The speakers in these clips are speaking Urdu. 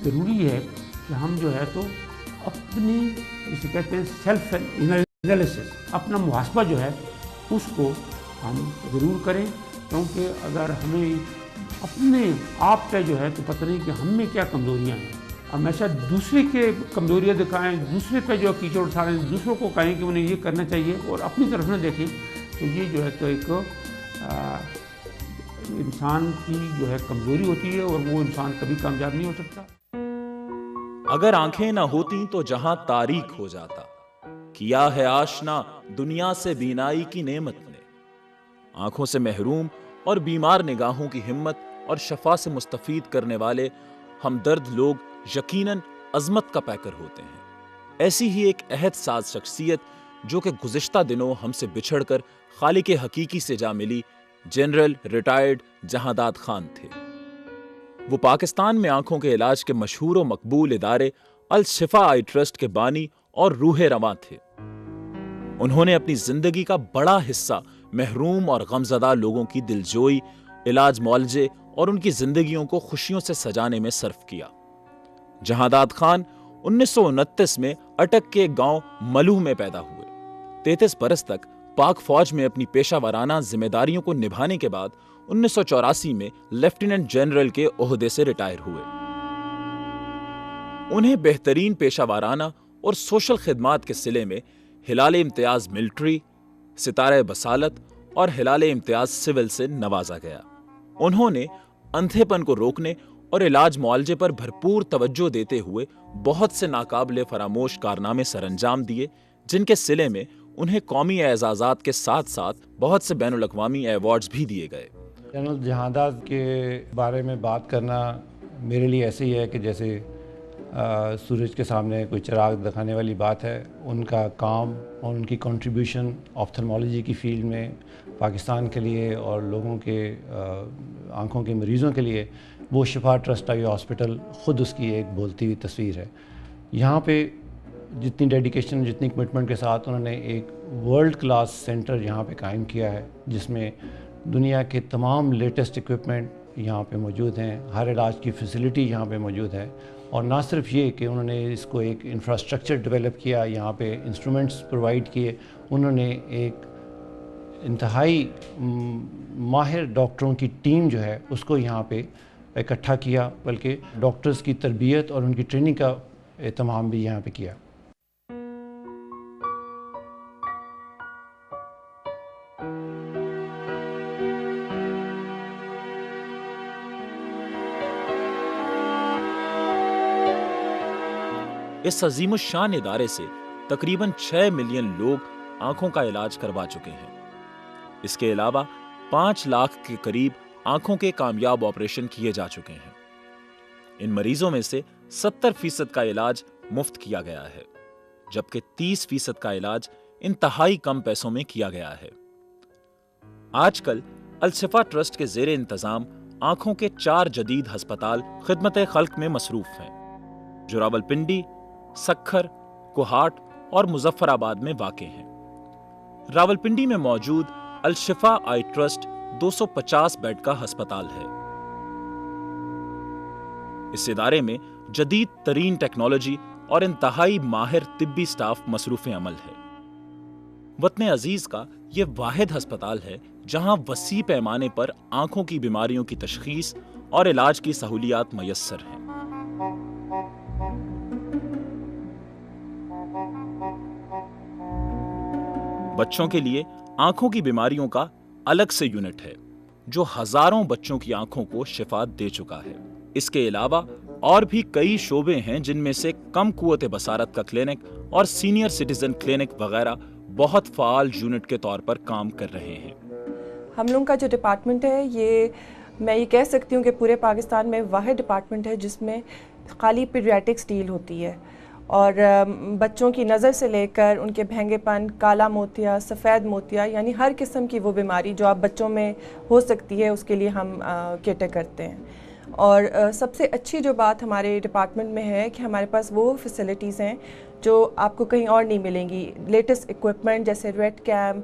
ضروری ہے کہ ہم جو ہے تو اپنی جسے کہتے ہیں سیلف انالیسس، اپنا محاسبہ جو ہے اس کو ہم ضرور کریں، کیونکہ اگر ہمیں اپنے آپ پہ جو ہے تو پتہ نہیں کہ ہم میں کیا کمزوریاں ہیں، ہمیشہ دوسرے کے کمزوریاں دکھائیں، دوسرے پہ جو کیچڑ اٹھائیں، دوسروں کو کہیں کہ انہیں یہ کرنا چاہیے اور اپنی طرف نہ دیکھیں، تو یہ جو ہے تو ایک انسان کی جو ہے کمزوری ہوتی ہے اور وہ انسان کبھی کامیاب نہیں ہو سکتا۔ اگر آنکھیں نہ ہوتیں تو جہاں تاریک ہو جاتا، کیا ہے آشنا دنیا سے بینائی کی نعمت نے۔ آنکھوں سے محروم اور بیمار نگاہوں کی ہمت اور شفا سے مستفید کرنے والے ہمدرد لوگ یقیناً عظمت کا پیکر ہوتے ہیں۔ ایسی ہی ایک عہد ساز شخصیت جو کہ گزشتہ دنوں ہم سے بچھڑ کر خالق حقیقی سے جا ملی، جنرل ریٹائرڈ جہانداد خان تھے۔ وہ پاکستان میں آنکھوں کے علاج کے مشہور و مقبول ادارے الشفا آئی ٹرسٹ کے بانی اور روح رواں تھے۔ انہوں نے اپنی زندگی کا بڑا حصہ محروم اور غمزدہ لوگوں کی دلجوئی، علاج معالجے اور ان کی زندگیوں کو خوشیوں سے سجانے میں صرف کیا۔ جہانداد خان 1929 میں اٹک کے ایک گاؤں ملوہ میں پیدا ہوئے۔ 33 برس تک پاک فوج میں اپنی پیشہ ورانہ ذمہ داریوں کو نبھانے کے بعد 1984 میں لیفٹیننٹ جنرل کے عہدے سے ریٹائر ہوئے۔ انہیں بہترین پیشہ ورانہ اور سوشل خدمات کے صلے میں ہلال امتیاز ملٹری، ستارہ بصالت اور ہلال امتیاز سول سے نوازا گیا۔ انہوں نے اندھے پن کو روکنے اور علاج معالجے پر بھرپور توجہ دیتے ہوئے بہت سے ناقابل فراموش کارنامے سر انجام دیے، جن کے صلے میں انہیں قومی اعزازات کے ساتھ ساتھ بہت سے بین الاقوامی ایوارڈز بھی دیے گئے۔ جنرل جہانداد کے بارے میں بات کرنا میرے لیے ایسے ہی ہے کہ جیسے سورج کے سامنے کوئی چراغ دکھانے والی بات ہے۔ ان کا کام اور ان کی کنٹریبیوشن آپتھلمالوجی کی فیلڈ میں پاکستان کے لیے اور لوگوں کے آنکھوں کے مریضوں کے لیے، وہ شفا ٹرسٹ آئی ہاسپٹل خود اس کی ایک بولتی ہوئی تصویر ہے۔ یہاں پہ جتنی ڈیڈیکیشن، جتنی کمٹمنٹ کے ساتھ انہوں نے ایک ورلڈ کلاس سینٹر یہاں پہ قائم کیا ہے، جس میں دنیا کے تمام لیٹسٹ ایکوپمنٹ یہاں پہ موجود ہیں، ہر علاج کی فیسلٹی یہاں پہ موجود ہے۔ اور نہ صرف یہ کہ انہوں نے اس کو ایک انفراسٹرکچر ڈیولپ کیا، یہاں پہ انسٹرومنٹس پرووائڈ کیے، انہوں نے ایک انتہائی ماہر ڈاکٹروں کی ٹیم جو ہے اس کو یہاں پہ اکٹھا کیا، بلکہ ڈاکٹرز کی تربیت اور ان کی ٹریننگ کا اہتمام بھی یہاں پہ کیا۔ اس عظیم الشان ادارے سے تقریباً 6 ملین لوگ آنکھوں کا علاج کروا چکے ہیں۔ اس کے علاوہ 5 لاکھ کے قریب آنکھوں کے کامیاب آپریشن کیے جا چکے ہیں۔ ان مریضوں میں سے 70% کا علاج مفت کیا گیا ہے، جبکہ 30% کا علاج انتہائی کم پیسوں میں کیا گیا ہے۔ آج کل الشفا ٹرسٹ کے زیر انتظام آنکھوں کے 4 جدید ہسپتال خدمت خلق میں مصروف ہیں، جو راولپنڈی، سکھر، کوہاٹ اور مظفر آباد میں واقع ہیں۔ راولپنڈی میں موجود الشفا آئی ٹرسٹ 250 بیڈ کا ہسپتال ہے۔ اس ادارے میں جدید ترین ٹیکنالوجی اور انتہائی ماہر طبی سٹاف مصروف عمل ہے۔ وطن عزیز کا یہ واحد ہسپتال ہے جہاں وسیع پیمانے پر آنکھوں کی بیماریوں کی تشخیص اور علاج کی سہولیات میسر ہیں۔ بچوں کے لیے آنکھوں کی بیماریوں کا الگ سے یونٹ ہے جو ہزاروں بچوں کی آنکھوں کو شفا دے چکا ہے۔ اس کے علاوہ اور بھی کئی شعبے ہیں جن میں سے کم قوت بصارت کا کلینک اور سینئر سٹیزن کلینک وغیرہ بہت فعال یونٹ کے طور پر کام کر رہے ہیں۔ ہم لوگوں کا جو ڈپارٹمنٹ ہے، میں یہ کہہ سکتی ہوں کہ پورے پاکستان میں واحد ڈپارٹمنٹ ہے جس میں خالی پیڈیاٹرکس ڈیل ہوتی ہے، اور بچوں کی نظر سے لے کر ان کے بھینگے پن، کالا موتیا، سفید موتیا، یعنی ہر قسم کی وہ بیماری جو آپ بچوں میں ہو سکتی ہے اس کے لیے ہم کیٹر کرتے ہیں۔ اور سب سے اچھی جو بات ہمارے ڈپارٹمنٹ میں ہے کہ ہمارے پاس وہ فیسلٹیز ہیں جو آپ کو کہیں اور نہیں ملیں گی۔ لیٹسٹ ایکوپمنٹ جیسے ریٹ کیم،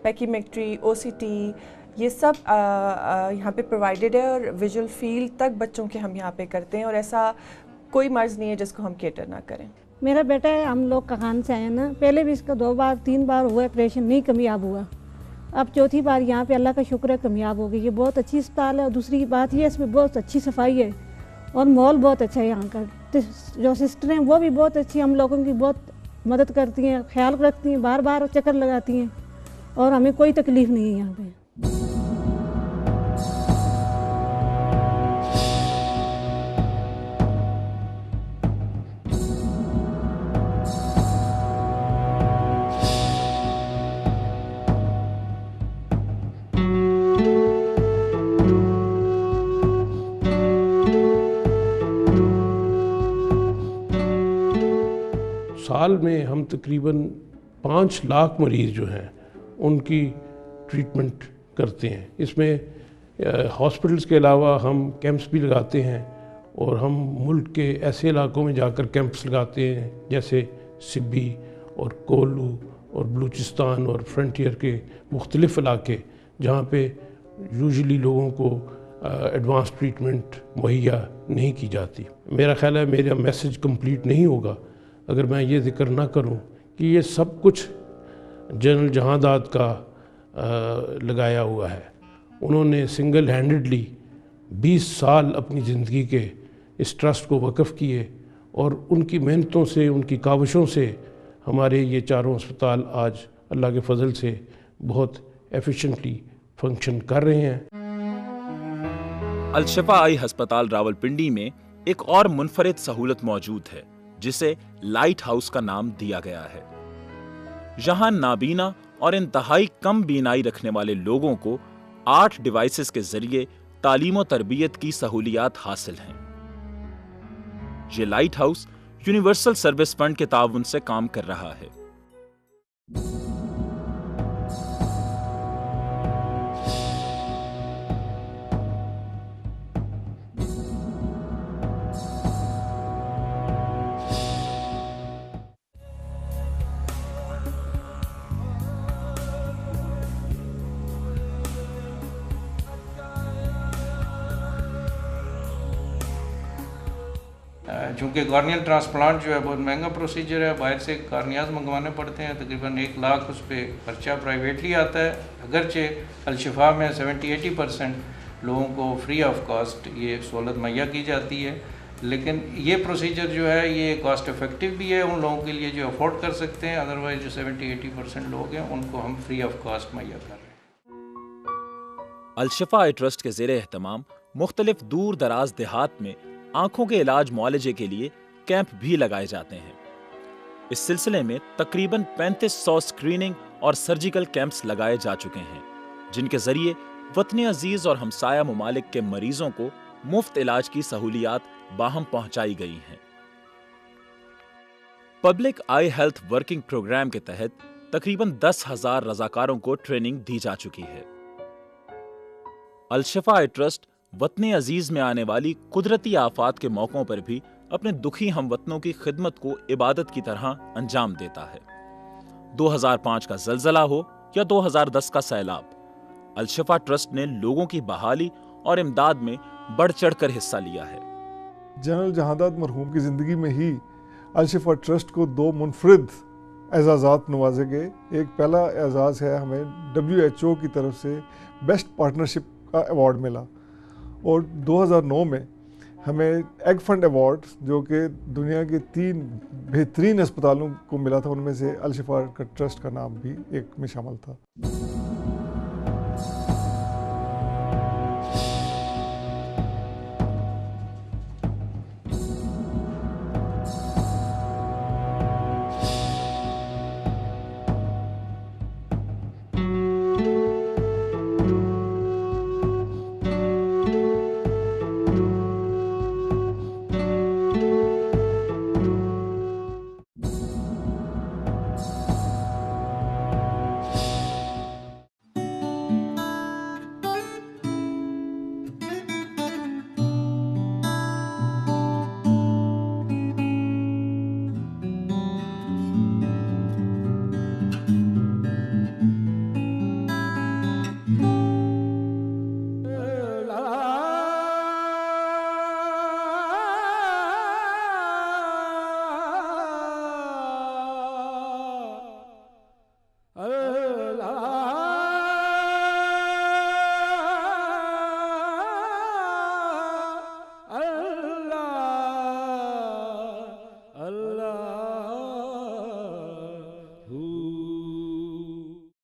پیکیمیٹری، او سی ٹی، یہ سب یہاں پہ پرووائڈڈ ہے، اور ویژول فیلڈ تک بچوں کے ہم یہاں پہ کرتے ہیں، اور ایسا کوئی مرض نہیں ہے جس کو ہم کیٹر نہ کریں. میرا بیٹا ہے, ہم لوگ کہان سے آئے ہیں نا, پہلے بھی اس کا 2 بار 3 بار ہوا آپریشن, نہیں کامیاب ہوا. اب 4تھی بار یہاں پہ اللہ کا شکر ہے کامیاب ہو گئی. یہ بہت اچھی اسپتال ہے, اور دوسری بات یہ ہے اس میں بہت اچھی صفائی ہے اور ماحول بہت اچھا ہے یہاں کا. جو سسٹر ہیں وہ بھی بہت اچھی, ہم لوگوں کی بہت مدد کرتی ہیں, خیال رکھتی ہیں, بار بار چکر لگاتی ہیں, اور ہمیں کوئی تکلیف نہیں ہے یہاں پہ. سال میں ہم تقریباً 5 لاکھ مریض جو ہیں ان کی ٹریٹمنٹ کرتے ہیں. اس میں ہاسپٹلس کے علاوہ ہم کیمپس بھی لگاتے ہیں, اور ہم ملک کے ایسے علاقوں میں جا کر کیمپس لگاتے ہیں جیسے سبی اور کولو اور بلوچستان اور فرنٹیئر کے مختلف علاقے, جہاں پہ یوزلی لوگوں کو ایڈوانس ٹریٹمنٹ مہیا نہیں کی جاتی. میرا خیال ہے میرا میسج کمپلیٹ نہیں ہوگا اگر میں یہ ذکر نہ کروں کہ یہ سب کچھ جنرل جہانداد کا لگایا ہوا ہے. انہوں نے سنگل ہینڈڈلی 20 سال اپنی زندگی کے اس ٹرسٹ کو وقف کیے, اور ان کی محنتوں سے, ان کی کاوشوں سے ہمارے یہ چاروں اسپتال آج اللہ کے فضل سے بہت ایفیشینٹلی فنکشن کر رہے ہیں. الشفا آئی ہسپتال راولپنڈی میں ایک اور منفرد سہولت موجود ہے جسے لائٹ ہاؤس کا نام دیا گیا ہے. یہاں نابینا اور انتہائی کم بینائی رکھنے والے لوگوں کو 8 ڈیوائسز کے ذریعے تعلیم و تربیت کی سہولیات حاصل ہیں. یہ light house universal service fund کے تعاون سے کام کر رہا ہے. چونکہ کارنیل ٹرانسپلانٹ جو ہے بہت مہنگا پروسیجر ہے, باہر سے کارنیاز منگوانے پڑتے ہیں, تقریباً 1 لاکھ اس پہ خرچہ پرائیویٹلی آتا ہے. اگرچہ الشفا میں 70-80% لوگوں کو فری آف کاسٹ یہ سہولت مہیا کی جاتی ہے, لیکن یہ پروسیجر جو ہے یہ کاسٹ افیکٹو بھی ہے ان لوگوں کے لیے جو افورڈ کر سکتے ہیں. ادروائز جو 70-80% لوگ ہیں ان کو ہم فری آف کاسٹ مہیا کر رہے ہیں. الشفا آئی ٹرسٹ کے زیر اہتمام مختلف دور دراز دیہات میں آنکھوں کے علاج معالجے کے لیے کیمپ بھی لگائے جاتے ہیں. اس سلسلے میں تقریباً 3500 اسکریننگ اور سرجیکل کیمپس لگائے جا چکے ہیں, جن کے ذریعے وطن عزیز اور ہمسایہ ممالک کے مریضوں کو مفت علاج کی سہولیات باہم پہنچائی گئی ہیں. پبلک آئی ہیلتھ ورکنگ پروگرام کے تحت تقریباً 10,000 رضاکاروں کو ٹریننگ دی جا چکی ہے. الشفا آئی ٹرسٹ وطن عزیز میں آنے والی قدرتی آفات کے موقعوں پر بھی اپنے دکھی ہم وطنوں کی خدمت کو عبادت کی طرح انجام دیتا ہے. 2005 کا زلزلہ ہو یا 2010 کا سیلاب, الشفا ٹرسٹ نے لوگوں کی بحالی اور امداد میں بڑھ چڑھ کر حصہ لیا ہے. جنرل جہانداد مرحوم کی زندگی میں ہی الشفا ٹرسٹ کو 2 منفرد اعزازات نوازے گئے. ایک پہلا اعزاز ہے ہمیں WHO کی طرف سے بیسٹ پارٹنرشپ کا ایوارڈ ملا, اور 2009 میں ہمیں ایگ فنڈ ایوارڈ جو کہ دنیا کے 3 بہترین اسپتالوں کو ملا تھا, ان میں سے الشفا ٹرسٹ کا نام بھی ایک میں شامل تھا.